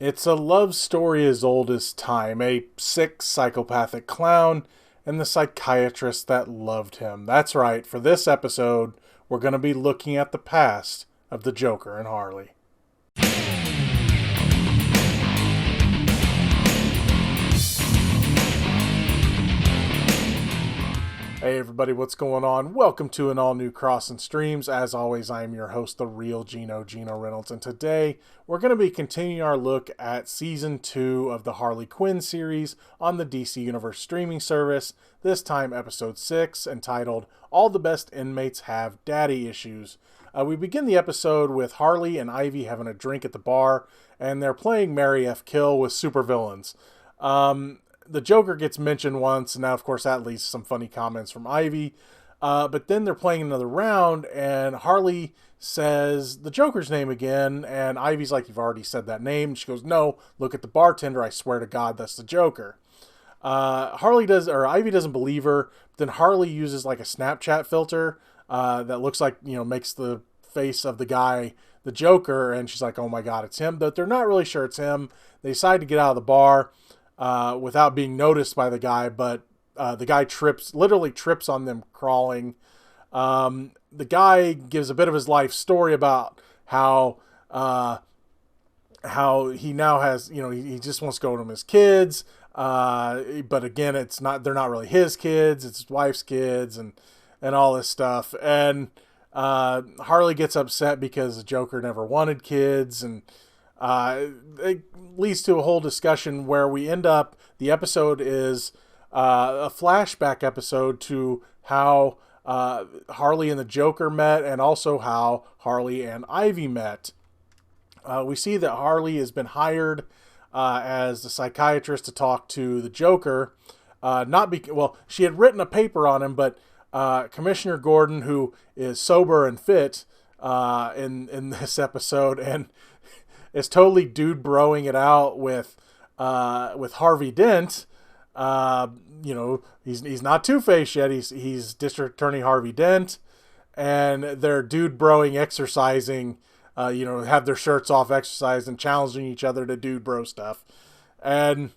It's a love story as old as time, a sick psychopathic clown and the psychiatrist that loved him. That's right, for this episode, we're going to be looking at the past of the Joker and Harley. Hey everybody, what's going on? Welcome to an all-new Crossin Streams. As always, I am your host, the real Gino Reynolds, and today we're going to be continuing our look at Season 2 of the Harley Quinn series on the DC Universe streaming service, this time Episode 6, entitled All the Best Inmates Have Daddy Issues. We begin the episode with Harley and Ivy having a drink at the bar, and they're playing Mary F. Kill with supervillains. The Joker gets mentioned once, and now, of course, that leads to some funny comments from Ivy. But then they're playing another round, and Harley says the Joker's name again, and Ivy's like, "You've already said that name." And she goes, "No, look at the bartender. I swear to God, that's the Joker." Ivy doesn't believe her. Then Harley uses like a Snapchat filter that looks like, makes the face of the guy the Joker, and she's like, "Oh my God, it's him." But they're not really sure it's him. They decide to get out of the bar without being noticed by the guy, but the guy literally trips on them crawling. The guy gives a bit of his life story about how he now has, he just wants to go to his kids, but again, they're not really his kids, it's his wife's kids, and all this stuff. And Harley gets upset because the Joker never wanted kids, and it leads to a whole discussion where we end up, the episode is a flashback episode to how Harley and the Joker met, and also how Harley and Ivy met. We see that Harley has been hired as the psychiatrist to talk to the Joker. She had written a paper on him, but Commissioner Gordon, who is sober and fit in this episode, and is totally dude broing it out with Harvey Dent. He's not Two-Face yet. He's District Attorney Harvey Dent, and they're dude broing, exercising. Have their shirts off, exercising, challenging each other to dude bro stuff. And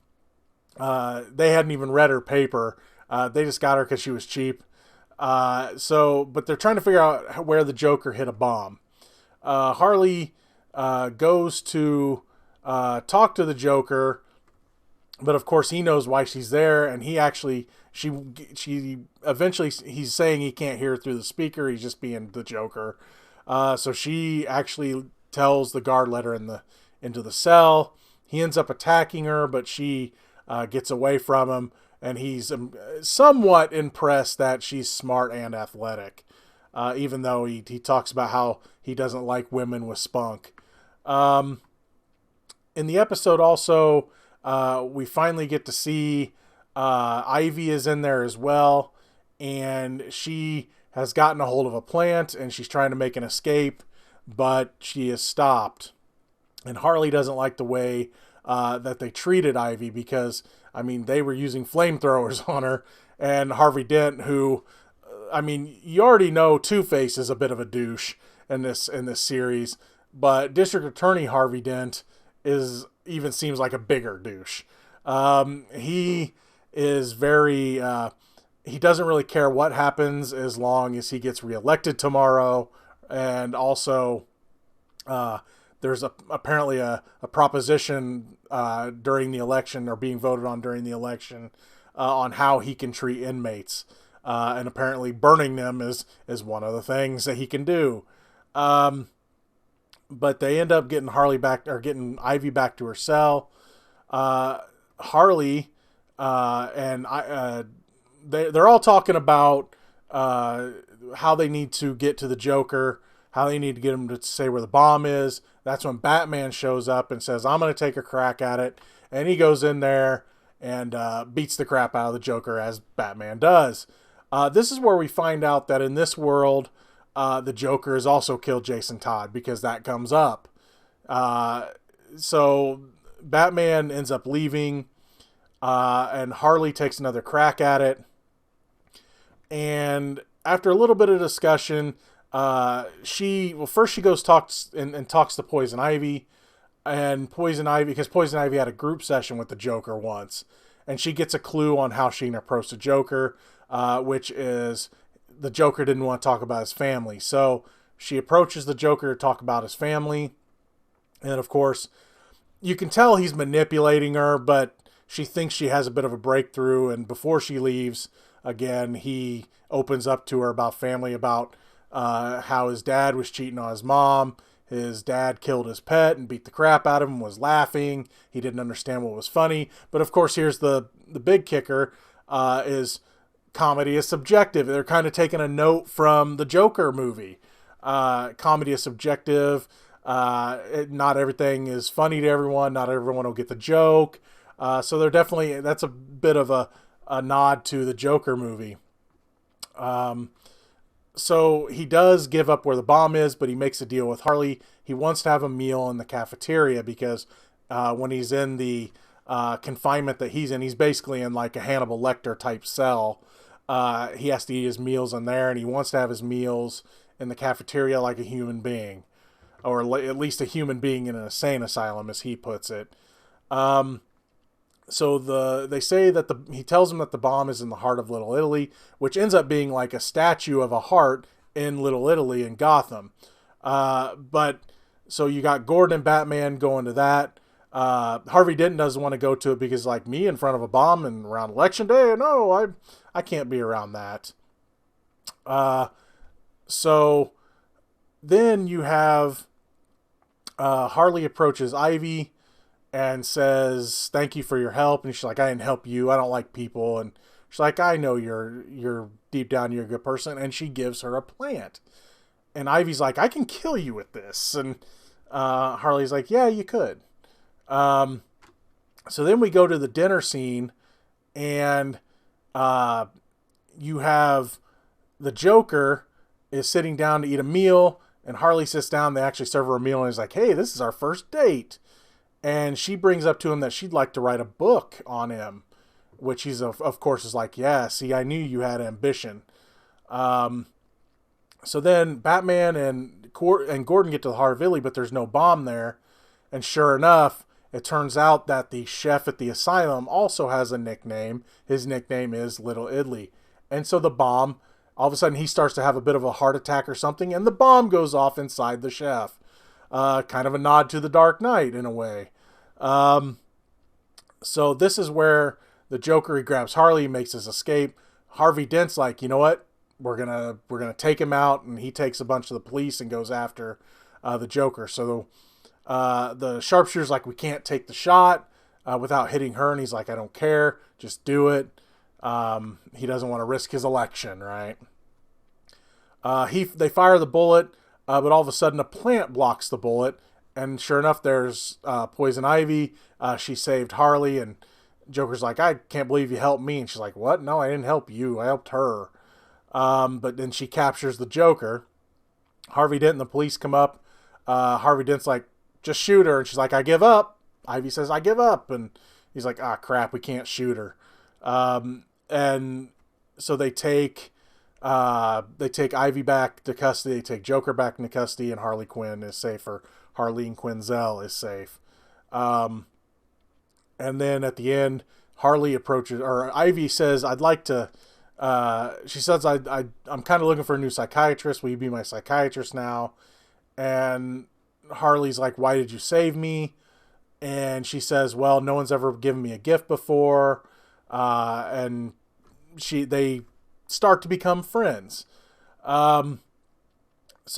they hadn't even read her paper. They just got her because she was cheap. But they're trying to figure out where the Joker hid a bomb. Harley goes to talk to the Joker, but of course he knows why she's there, and he's saying he can't hear through the speaker. He's just being the Joker. So she actually tells the guard, let her into the cell. He ends up attacking her, but she gets away from him, and he's somewhat impressed that she's smart and athletic, even though he talks about how he doesn't like women with spunk. In the episode also, we finally get to see Ivy is in there as well, and she has gotten a hold of a plant, and she's trying to make an escape, but she is stopped. And Harley doesn't like the way that they treated Ivy, because, they were using flamethrowers on her, and Harvey Dent, who, you already know Two-Face is a bit of a douche in this series, but District Attorney Harvey Dent seems like a bigger douche. He is very, he doesn't really care what happens as long as he gets reelected tomorrow. And also, there's apparently a proposition during the election, or being voted on during the election, on how he can treat inmates. And apparently burning them is one of the things that he can do. But they end up getting getting Ivy back to her cell. Harley they're all talking about how they need to get to the Joker, how they need to get him to say where the bomb is. That's when Batman shows up and says, "I'm going to take a crack at it." And he goes in there and beats the crap out of the Joker, as Batman does. This is where we find out that in this world, the Joker has also killed Jason Todd, because that comes up. So Batman ends up leaving, and Harley takes another crack at it. And after a little bit of discussion, first she goes talks to Poison Ivy, and Poison Ivy, because Poison Ivy had a group session with the Joker once, and she gets a clue on how she can approach the Joker, which is the Joker didn't want to talk about his family. So she approaches the Joker to talk about his family, and of course, you can tell he's manipulating her, but she thinks she has a bit of a breakthrough, and before she leaves, again, he opens up to her about family, about how his dad was cheating on his mom. His dad killed his pet and beat the crap out of him, was laughing. He didn't understand what was funny. But of course, here's the big kicker, is comedy is subjective. They're kind of taking a note from the Joker movie. Comedy is subjective. Not everything is funny to everyone. Not everyone will get the joke. So they're definitely, that's a bit of a nod to the Joker movie. So he does give up where the bomb is, but he makes a deal with Harley. He wants to have a meal in the cafeteria because when he's in the confinement that he's in, he's basically in like a Hannibal Lecter type cell. He has to eat his meals in there, and he wants to have his meals in the cafeteria like a human being, or at least a human being in an insane asylum, as he puts it. So they say that he tells him that the bomb is in the heart of Little Italy, which ends up being like a statue of a heart in Little Italy in Gotham. But so you got Gordon and Batman going to that. Harvey Dent doesn't want to go to it because, like, me in front of a bomb and around Election Day, no, I can't be around that. So then you have Harley approaches Ivy and says, "Thank you for your help." And she's like, "I didn't help you. I don't like people." And she's like, "I know you're deep down, you're a good person." And she gives her a plant. And Ivy's like, "I can kill you with this." And Harley's like, "Yeah, you could." So then we go to the dinner scene, and you have the Joker is sitting down to eat a meal, and Harley sits down. They actually serve her a meal, and he's like, "Hey, this is our first date." And she brings up to him that she'd like to write a book on him, which he's, of course, is like, "Yeah, see, I knew you had ambition." So then Batman and Gordon get to the heart of Italy, but there's no bomb there. And sure enough, it turns out that the chef at the asylum also has a nickname. His nickname is Little Italy. And so the bomb, all of a sudden he starts to have a bit of a heart attack or something, and the bomb goes off inside the chef. Kind of a nod to the Dark Knight in a way. So this is where the Joker, he grabs Harley, makes his escape. Harvey Dent's like, "You know what? We're gonna take him out," and he takes a bunch of the police and goes after the Joker. So the sharpshooter's like, "We can't take the shot without hitting her," and he's like, "I don't care, just do it." He doesn't want to risk his election, right? They fire the bullet, but all of a sudden a plant blocks the bullet, and sure enough, there's Poison Ivy. She saved Harley, and Joker's like, "I can't believe you helped me," and she's like, "What? No, I didn't help you. I helped her." But then she captures the Joker. Harvey Dent and the police come up. Harvey Dent's like, "Just shoot her," and she's like, "I give up." Ivy says, "I give up," and he's like, "Ah, crap, we can't shoot her." And so they take Ivy back to custody. They take Joker back into custody, and Harley Quinn is safe, or Harleen Quinzel is safe. And then at the end, Harley approaches, or Ivy says, "I'd like to," she says, I'm kind of looking for a new psychiatrist. Will you be my psychiatrist now?" And Harley's like, "Why did you save me?" And she says, "Well, no one's ever given me a gift before." And they start to become friends. So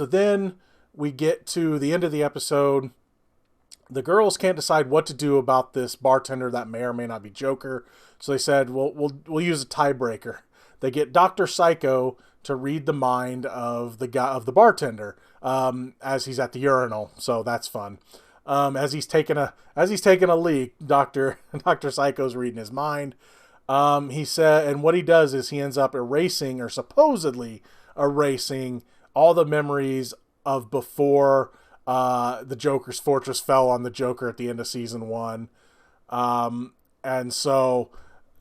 then we get to the end of the episode. The girls can't decide what to do about this bartender that may or may not be Joker. So they said, we'll use a tiebreaker. They get Dr. Psycho to read the mind of the bartender as he's at the urinal. So that's fun. As he's taking a leak, Dr. Psycho's reading his mind. He said, and what he does is he ends up erasing, or supposedly erasing, all the memories of before the Joker's fortress fell on the Joker at the end of season 1. And so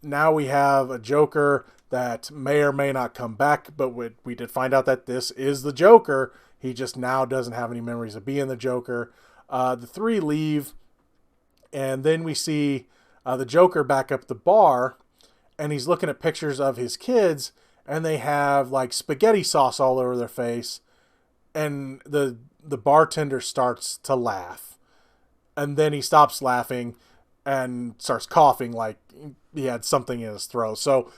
now we have a Joker that may or may not come back, but we did find out that this is the Joker. He just now doesn't have any memories of being the Joker. The three leave, and then we see the Joker back up the bar, and he's looking at pictures of his kids, and they have like spaghetti sauce all over their face, and the bartender starts to laugh, and then he stops laughing and starts coughing like he had something in his throat. So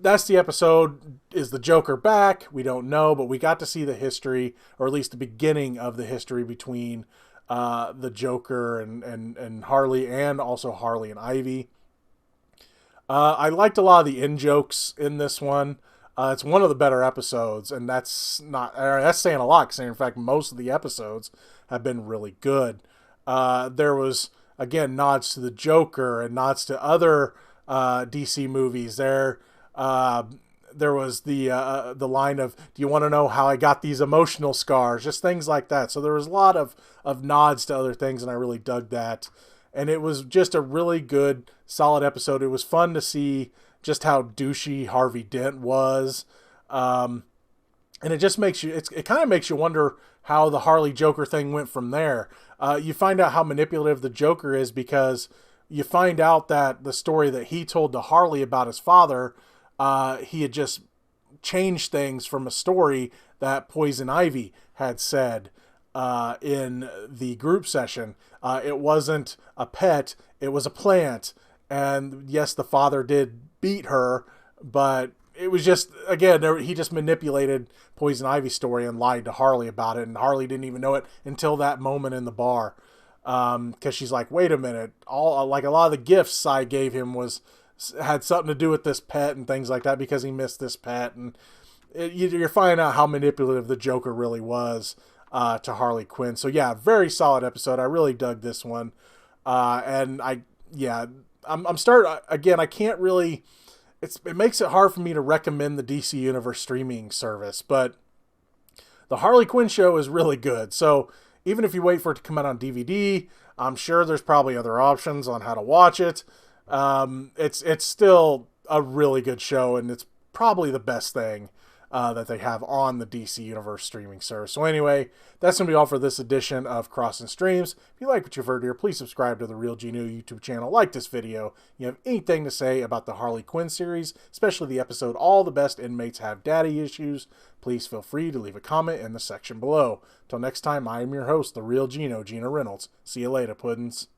that's the episode. Is the Joker back? We don't know, but we got to see the history, or at least the beginning of the history between the Joker and Harley, and also Harley and Ivy. I liked a lot of the in-jokes in this one. It's one of the better episodes, and that's saying a lot, because in fact most of the episodes have been really good. There was, again, nods to the Joker and nods to other DC movies. There was the line of, "Do you want to know how I got these emotional scars?" Just things like that. So there was a lot of nods to other things, and I really dug that. And it was just a really good, solid episode. It was fun to see just how douchey Harvey Dent was. And it just makes you, it kind of makes you wonder how the Harley Joker thing went from there. You find out how manipulative the Joker is, because you find out that the story that he told to Harley about his father, he had just changed things from a story that Poison Ivy had said in the group session. It wasn't a pet, it was a plant. And yes, the father did beat her, but it was just, again, he just manipulated Poison Ivy's story and lied to Harley about it, and Harley didn't even know it until that moment in the bar. Because she's like, wait a minute, a lot of the gifts I gave him had something to do with this pet and things like that, because he missed this pet. And you're finding out how manipulative the Joker really was to Harley Quinn. So yeah, very solid episode. I really dug this one. I'm starting, again, I can't really, it makes it hard for me to recommend the DC Universe streaming service, but the Harley Quinn show is really good. So even if you wait for it to come out on DVD, I'm sure there's probably other options on how to watch it. It's still a really good show, and it's probably the best thing that they have on the DC Universe streaming service. So anyway, that's going to be all for this edition of Crossin Streams. If you like what you've heard here, please subscribe to the Real Gino YouTube channel. Like this video. You have anything to say about the Harley Quinn series, especially the episode All the Best Inmates Have Daddy Issues, please feel free to leave a comment in the section below. Till next time, I am your host, the Real Gino Reynolds. See you later, puddins.